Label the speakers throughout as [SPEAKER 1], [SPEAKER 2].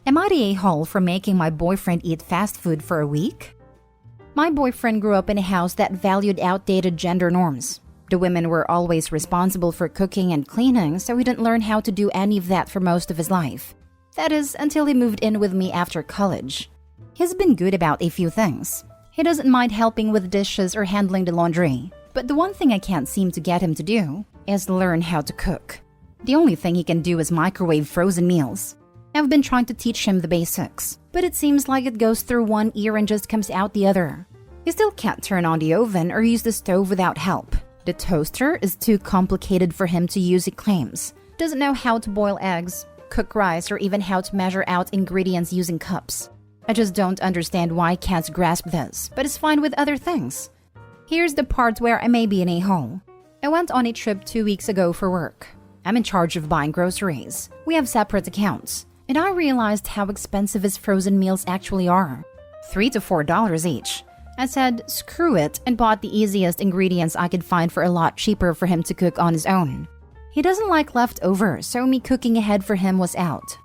[SPEAKER 1] Am I the a-hole for making my boyfriend eat fast food for a week? My boyfriend grew up in a house that valued outdated gender norms. The women were always responsible for cooking and cleaning, so he didn't learn how to do any of that for most of his life. That is, until he moved in with me after college. He's been good about a few things. He doesn't mind helping with dishes or handling the laundry. But the one thing I can't seem to get him to do is learn how to cook. The only thing he can do is microwave frozen meals. I've been trying to teach him the basics, but it seems like it goes through one ear and just comes out the other. He still can't turn on the oven or use the stove without help. The toaster is too complicated for him to use, he claims. Doesn't know how to boil eggs, cook rice, or even how to measure out ingredients using cups. I just don't understand why he can't grasp this, but is fine with other things. Here's the part where I may be an a-hole. I went on a trip 2 weeks ago for work. I'm in charge of buying groceries. We have separate accounts. And I realized how expensive his frozen meals actually are. $3 to $4 each. I said, screw it, and bought the easiest ingredients I could find for a lot cheaper for him to cook on his own. He doesn't like leftovers, so me cooking ahead for him was out.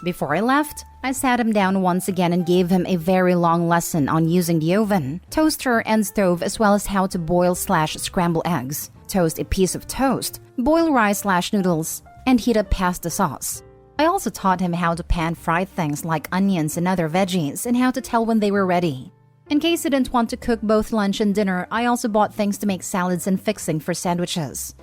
[SPEAKER 1] Before I left, I sat him down once again and gave him a very long lesson on using the oven, toaster, and stove, as well as how to boil/scramble eggs, toast a piece of toast, boil rice/noodles, and heat up pasta sauce. I also taught him how to pan fry things like onions and other veggies and how to tell when they were ready. In case he didn't want to cook both lunch and dinner, I also bought things to make salads and fixing for sandwiches.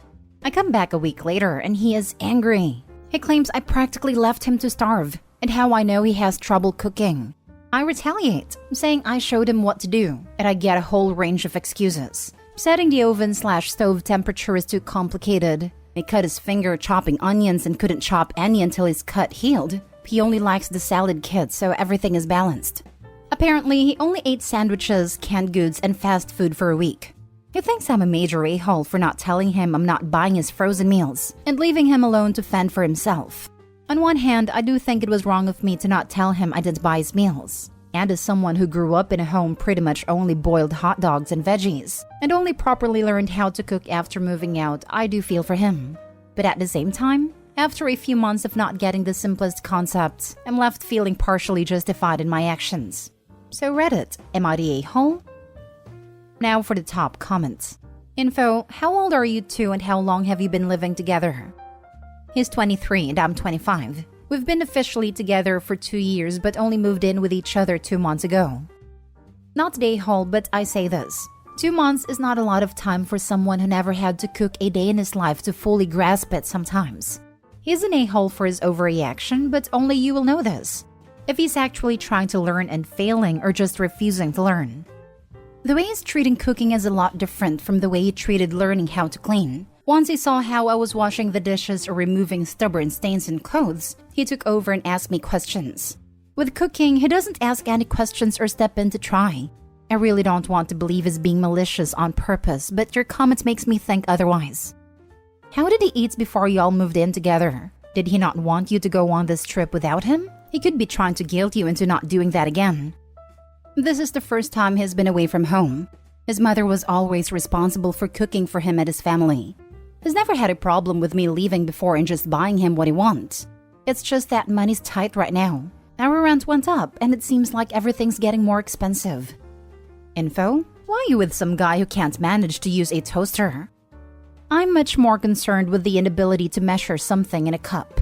[SPEAKER 1] I come back a week later and he is angry. He claims I practically left him to starve and how I know he has trouble cooking. I retaliate, saying I showed him what to do, and I get a whole range of excuses. Setting the oven/stove temperature is too complicated. He cut his finger chopping onions and couldn't chop any until his cut healed. He only likes the salad kit, so everything is balanced. Apparently, he only ate sandwiches, canned goods, and fast food for a week. He thinks I'm a major a-hole for not telling him I'm not buying his frozen meals and leaving him alone to fend for himself. On one hand, I do think it was wrong of me to not tell him I didn't buy his meals. And as someone who grew up in a home pretty much only boiled hot dogs and veggies, and only properly learned how to cook after moving out, I do feel for him. But at the same time, after a few months of not getting the simplest concepts, I'm left feeling partially justified in my actions. So Reddit, am I the a-hole? Now for the top comments. Info, how old are you two and how long have you been living together? He's 23 and I'm 25. We've been officially together for 2 years but only moved in with each other 2 months ago. Not the a-hole, but I say this. 2 months is not a lot of time for someone who never had to cook a day in his life to fully grasp it sometimes. He's an a-hole for his overreaction, but only you will know this. If he's actually trying to learn and failing or just refusing to learn. The way he's treating cooking is a lot different from the way he treated learning how to clean. Once he saw how I was washing the dishes or removing stubborn stains in clothes, he took over and asked me questions. With cooking, he doesn't ask any questions or step in to try. I really don't want to believe he's being malicious on purpose, but your comment makes me think otherwise. How did he eat before y'all moved in together? Did he not want you to go on this trip without him? He could be trying to guilt you into not doing that again. This is the first time he's been away from home. His mother was always responsible for cooking for him and his family. He's never had a problem with me leaving before and just buying him what he wants. It's just that money's tight right now. Our rent went up and it seems like everything's getting more expensive. Info, why are you with some guy who can't manage to use a toaster? I'm much more concerned with the inability to measure something in a cup.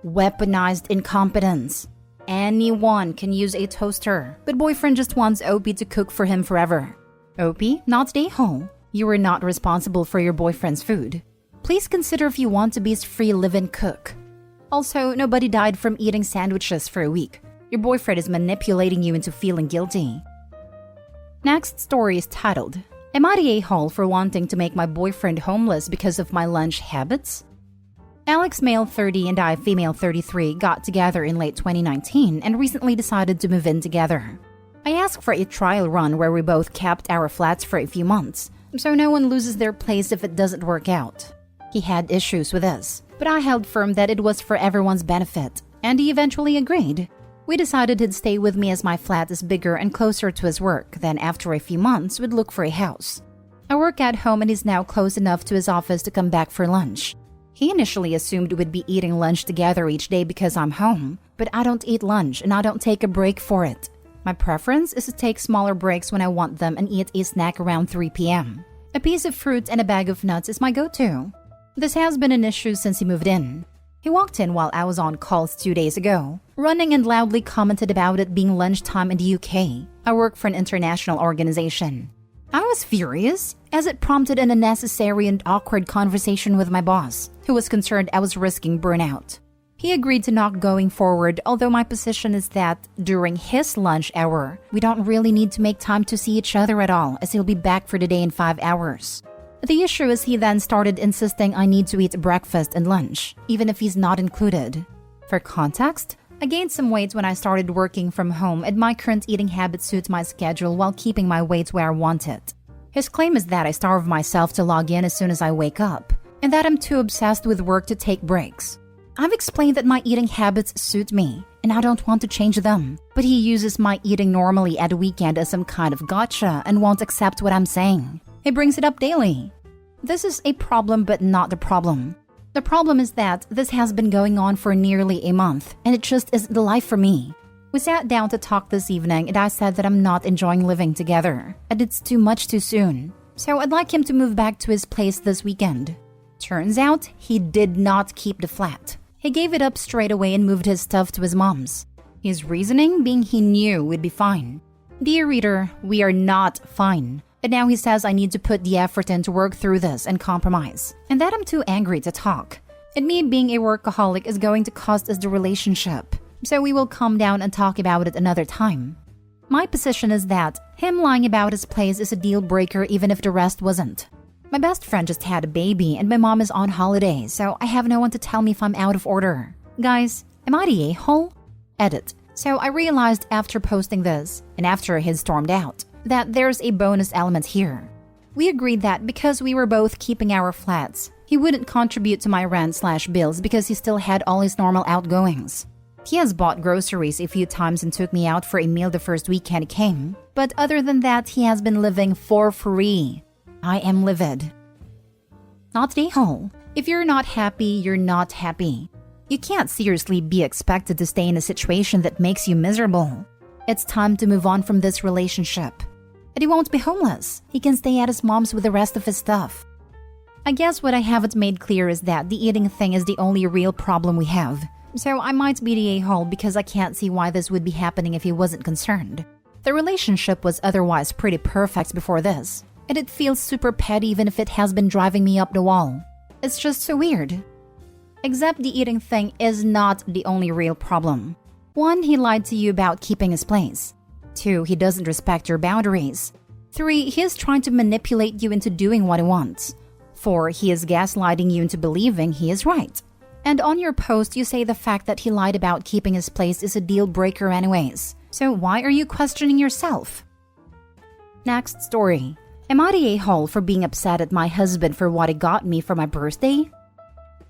[SPEAKER 1] Weaponized incompetence. Anyone can use a toaster, but boyfriend just wants OP to cook for him forever. OP, not the a-hole. You are not responsible for your boyfriend's food. Please consider if you want to be his free live-in cook. Also, nobody died from eating sandwiches for a week. Your boyfriend is manipulating you into feeling guilty. Next story is titled, Am I the a-hole for wanting to make my boyfriend homeless because of my lunch habits? Alex, male 30, and I, female 33, got together in late 2019 and recently decided to move in together. I asked for a trial run where we both kept our flats for a few months, so no one loses their place if it doesn't work out. He had issues with this, but I held firm that it was for everyone's benefit, and he eventually agreed. We decided he'd stay with me as my flat is bigger and closer to his work, then after a few months we'd look for a house. I work at home and he's now close enough to his office to come back for lunch. He initially assumed we'd be eating lunch together each day because I'm home, but I don't eat lunch and I don't take a break for it. My preference is to take smaller breaks when I want them and eat a snack around 3 p.m. A piece of fruit and a bag of nuts is my go-to. This has been an issue since he moved in. He walked in while I was on calls 2 days ago, running and loudly commented about it being lunchtime in the UK. I work for an international organization. I was furious, as it prompted an unnecessary and awkward conversation with my boss, who was concerned I was risking burnout. He agreed to not going forward, although my position is that during his lunch hour, we don't really need to make time to see each other at all, as he'll be back for the day in 5 hours. The issue is he then started insisting I need to eat breakfast and lunch, even if he's not included. For context, I gained some weight when I started working from home, and my current eating habit suits my schedule while keeping my weight where I want it. His claim is that I starve myself to log in as soon as I wake up, and that I'm too obsessed with work to take breaks. I've explained that my eating habits suit me, and I don't want to change them, but he uses my eating normally at a weekend as some kind of gotcha and won't accept what I'm saying. He brings it up daily. This is a problem, but not the problem. The problem is that this has been going on for nearly a month, and it just isn't the life for me. We sat down to talk this evening, and I said that I'm not enjoying living together, and it's too much too soon. So I'd like him to move back to his place this weekend. Turns out, he did not keep the flat. He gave it up straight away and moved his stuff to his mom's. His reasoning being he knew we'd be fine. Dear reader, we are not fine. And now he says I need to put the effort in to work through this and compromise, and that I'm too angry to talk. And me being a workaholic is going to cost us the relationship, so we will calm down and talk about it another time. My position is that him lying about his place is a deal breaker even if the rest wasn't. My best friend just had a baby and my mom is on holiday, so I have no one to tell me if I'm out of order. Guys, am I the a-hole? Edit. So I realized after posting this, and after he stormed out, that there's a bonus element here. We agreed that because we were both keeping our flats, he wouldn't contribute to my rent/bills because he still had all his normal outgoings. He has bought groceries a few times and took me out for a meal the first weekend he came, but other than that, he has been living for free. I am livid. Not the whole. If you're not happy, you're not happy. You can't seriously be expected to stay in a situation that makes you miserable. It's time to move on from this relationship. And he won't be homeless. He can stay at his mom's with the rest of his stuff. I guess what I haven't made clear is that the eating thing is the only real problem we have. So I might be the a-hole because I can't see why this would be happening if he wasn't concerned. The relationship was otherwise pretty perfect before this, and it feels super petty even if it has been driving me up the wall. It's just so weird. Except the eating thing is not the only real problem. 1, he lied to you about keeping his place. 2, he doesn't respect your boundaries. 3, he is trying to manipulate you into doing what he wants. 4, he is gaslighting you into believing he is right. And on your post, you say the fact that he lied about keeping his place is a deal breaker anyways. So why are you questioning yourself? Next story. Am I the a-hole for being upset at my husband for what he got me for my birthday?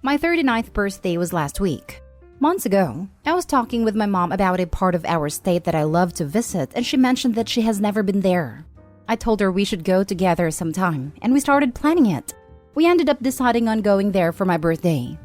[SPEAKER 1] My 39th birthday was last week. Months ago, I was talking with my mom about a part of our state that I love to visit, and she mentioned that she has never been there. I told her we should go together sometime, and we started planning it. We ended up deciding on going there for my birthday.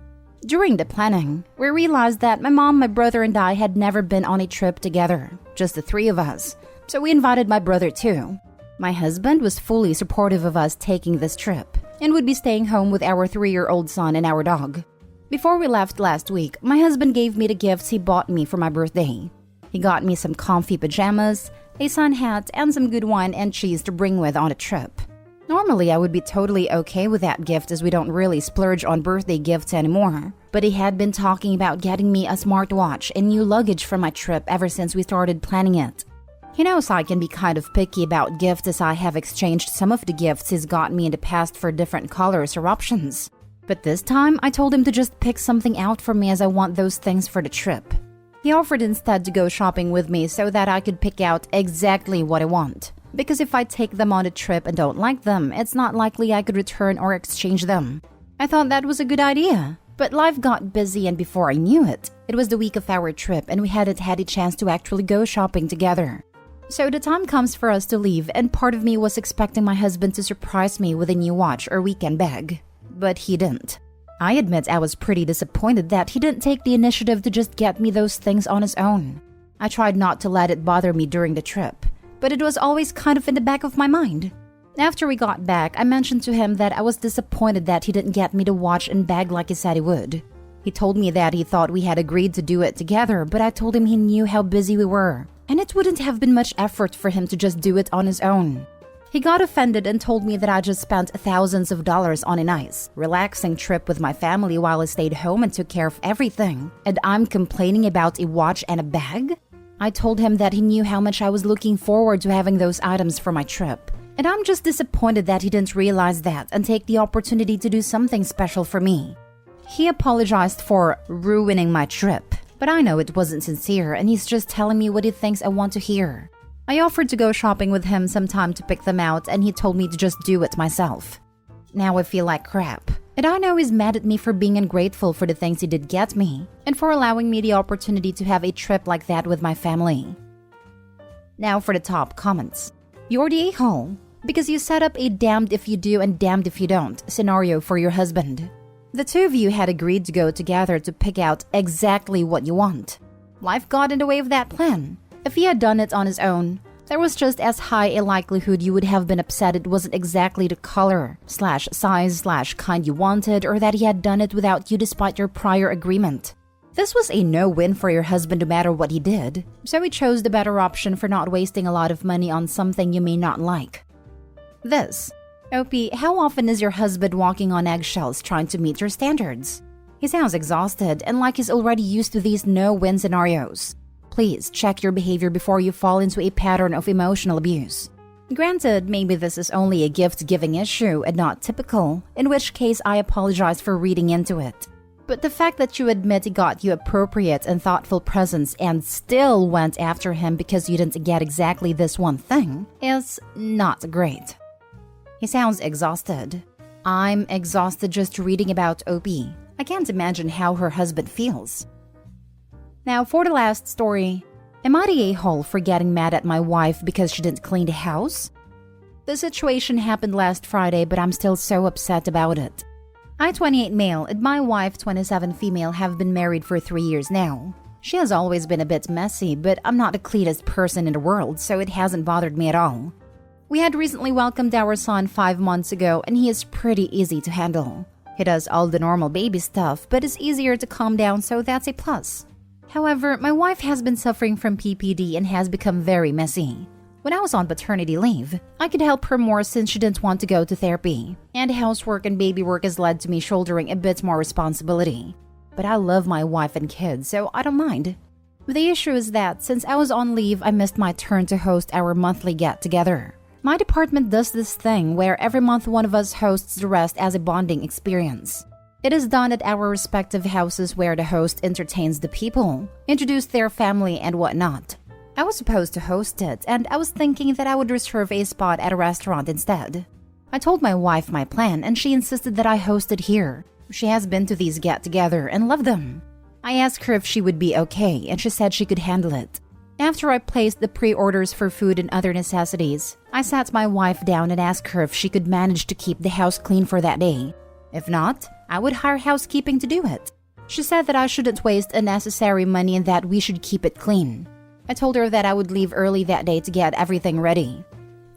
[SPEAKER 1] During the planning, we realized that my mom, my brother, and I had never been on a trip together, just the 3 of us, so we invited my brother too. My husband was fully supportive of us taking this trip, and would be staying home with our 3-year-old son and our dog. Before we left last week, my husband gave me the gifts he bought me for my birthday. He got me some comfy pajamas, a sun hat, and some good wine and cheese to bring with on a trip. Normally, I would be totally okay with that gift as we don't really splurge on birthday gifts anymore. But he had been talking about getting me a smartwatch and new luggage for my trip ever since we started planning it. He knows I can be kind of picky about gifts as I have exchanged some of the gifts he's got me in the past for different colors or options. But this time, I told him to just pick something out for me as I want those things for the trip. He offered instead to go shopping with me so that I could pick out exactly what I want. Because if I take them on a trip and don't like them, it's not likely I could return or exchange them. I thought that was a good idea. But life got busy, and before I knew it, it was the week of our trip and we hadn't had a chance to actually go shopping together. So the time comes for us to leave, and part of me was expecting my husband to surprise me with a new watch or weekend bag. But he didn't. I admit I was pretty disappointed that he didn't take the initiative to just get me those things on his own. I tried not to let it bother me during the trip, but it was always kind of in the back of my mind. After we got back, I mentioned to him that I was disappointed that he didn't get me to watch and bag like he said he would. He told me that he thought we had agreed to do it together, but I told him he knew how busy we were, and it wouldn't have been much effort for him to just do it on his own. He got offended and told me that I just spent thousands of dollars on a nice, relaxing trip with my family while I stayed home and took care of everything, and I'm complaining about a watch and a bag? I told him that he knew how much I was looking forward to having those items for my trip, and I'm just disappointed that he didn't realize that and take the opportunity to do something special for me. He apologized for ruining my trip, but I know it wasn't sincere and he's just telling me what he thinks I want to hear. I offered to go shopping with him sometime to pick them out and he told me to just do it myself. Now I feel like crap, and I know he's mad at me for being ungrateful for the things he did get me and for allowing me the opportunity to have a trip like that with my family. Now for the top comments. You're the a-hole because you set up a damned if you do and damned if you don't scenario for your husband. The two of you had agreed to go together to pick out exactly what you want. Life got in the way of that plan. If he had done it on his own, there was just as high a likelihood you would have been upset it wasn't exactly the color, size, kind you wanted, or that he had done it without you despite your prior agreement. This was a no-win for your husband no matter what he did, so he chose the better option for not wasting a lot of money on something you may not like. This. Opie, how often is your husband walking on eggshells trying to meet your standards? He sounds exhausted and like he's already used to these no-win scenarios. Please check your behavior before you fall into a pattern of emotional abuse. Granted, maybe this is only a gift-giving issue and not typical, in which case I apologize for reading into it. But the fact that you admit he got you appropriate and thoughtful presents and still went after him because you didn't get exactly this one thing is not great. He sounds exhausted. I'm exhausted just reading about Opie. I can't imagine how her husband feels. Now for the last story. Am I the a-hole for getting mad at my wife because she didn't clean the house? The situation happened last Friday, but I'm still so upset about it. I, 28 male, and my wife, 27 female, have been married for 3 years now. She has always been a bit messy, but I'm not the cleanest person in the world, so it hasn't bothered me at all. We had recently welcomed our son 5 months ago, and he is pretty easy to handle. He does all the normal baby stuff, but is easier to calm down, so that's a plus. However, my wife has been suffering from PPD and has become very messy. When I was on paternity leave, I could help her more since she didn't want to go to therapy, and housework and baby work has led to me shouldering a bit more responsibility. But I love my wife and kids, so I don't mind. The issue is that since I was on leave, I missed my turn to host our monthly get-together. My department does this thing where every month one of us hosts the rest as a bonding experience. It is done at our respective houses where the host entertains the people, introduce their family and whatnot. I was supposed to host it, and I was thinking that I would reserve a spot at a restaurant instead. I told my wife my plan, and she insisted that I host it here. She has been to these get-together and loved them. I asked her if she would be okay, and she said she could handle it. After I placed the pre-orders for food and other necessities, I sat my wife down and asked her if she could manage to keep the house clean for that day. If not, I would hire housekeeping to do it. She said that I shouldn't waste unnecessary money and that we should keep it clean. I told her that I would leave early that day to get everything ready.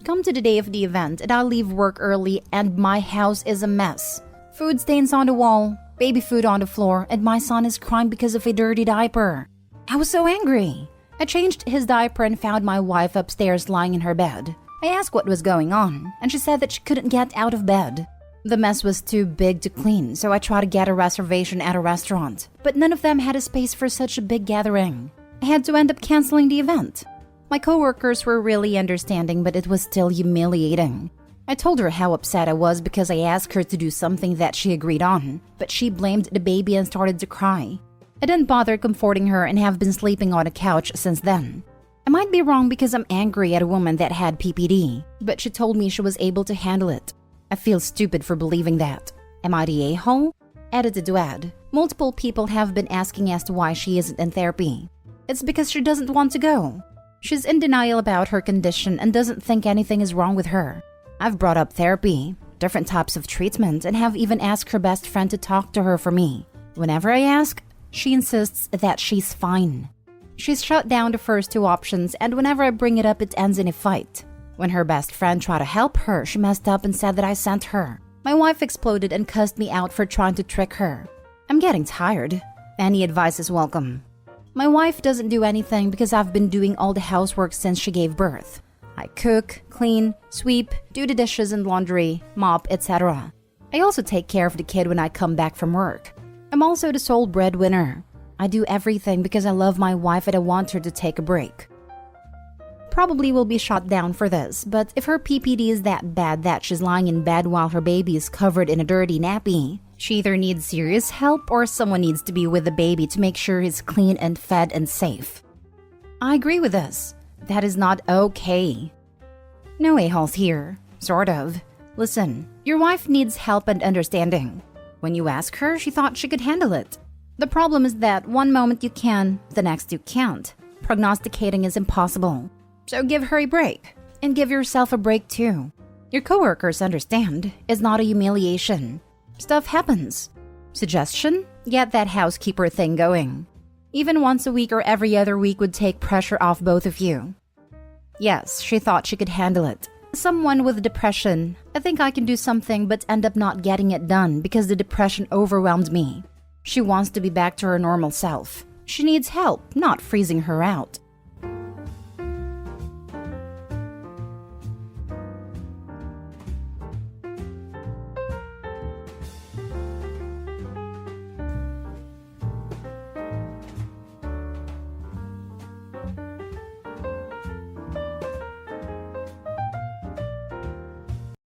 [SPEAKER 1] Come to the day of the event and I'll leave work early and my house is a mess. Food stains on the wall, baby food on the floor, and my son is crying because of a dirty diaper. I was so angry. I changed his diaper and found my wife upstairs lying in her bed. I asked what was going on, and she said that she couldn't get out of bed. The mess was too big to clean, so I tried to get a reservation at a restaurant, but none of them had a space for such a big gathering. I had to end up canceling the event. My coworkers were really understanding, but it was still humiliating. I told her how upset I was because I asked her to do something that she agreed on, but she blamed the baby and started to cry. I didn't bother comforting her and have been sleeping on a couch since then. I might be wrong because I'm angry at a woman that had PPD, but she told me she was able to handle it. I feel stupid for believing that. Am I the a-hole? Edited to add, multiple people have been asking as to why she isn't in therapy. It's because she doesn't want to go. She's in denial about her condition and doesn't think anything is wrong with her. I've brought up therapy, different types of treatment, and have even asked her best friend to talk to her for me. Whenever I ask, she insists that she's fine. She's shut down the first two options, and whenever I bring it up, it ends in a fight. When her best friend tried to help her, she messed up and said that I sent her. My wife exploded and cussed me out for trying to trick her. I'm getting tired. Any advice is welcome. My wife doesn't do anything because I've been doing all the housework since she gave birth. I cook, clean, sweep, do the dishes and laundry, mop, etc. I also take care of the kid when I come back from work. I'm also the sole breadwinner. I do everything because I love my wife and I want her to take a break. Probably will be shot down for this, but if her PPD is that bad that she's lying in bed while her baby is covered in a dirty nappy, she either needs serious help or someone needs to be with the baby to make sure he's clean and fed and safe. I agree with this. That is not okay. No a-holes here. Sort of. Listen, your wife needs help and understanding. When you ask her, she thought she could handle it. The problem is that one moment you can, the next you can't. Prognosticating is impossible. So give her a break. And give yourself a break too. Your coworkers understand. It's not a humiliation. Stuff happens. Suggestion? Get that housekeeper thing going. Even once a week or every other week would take pressure off both of you. Yes, she thought she could handle it. Someone with depression, I think I can do something but end up not getting it done because the depression overwhelmed me. She wants to be back to her normal self. She needs help, not freezing her out.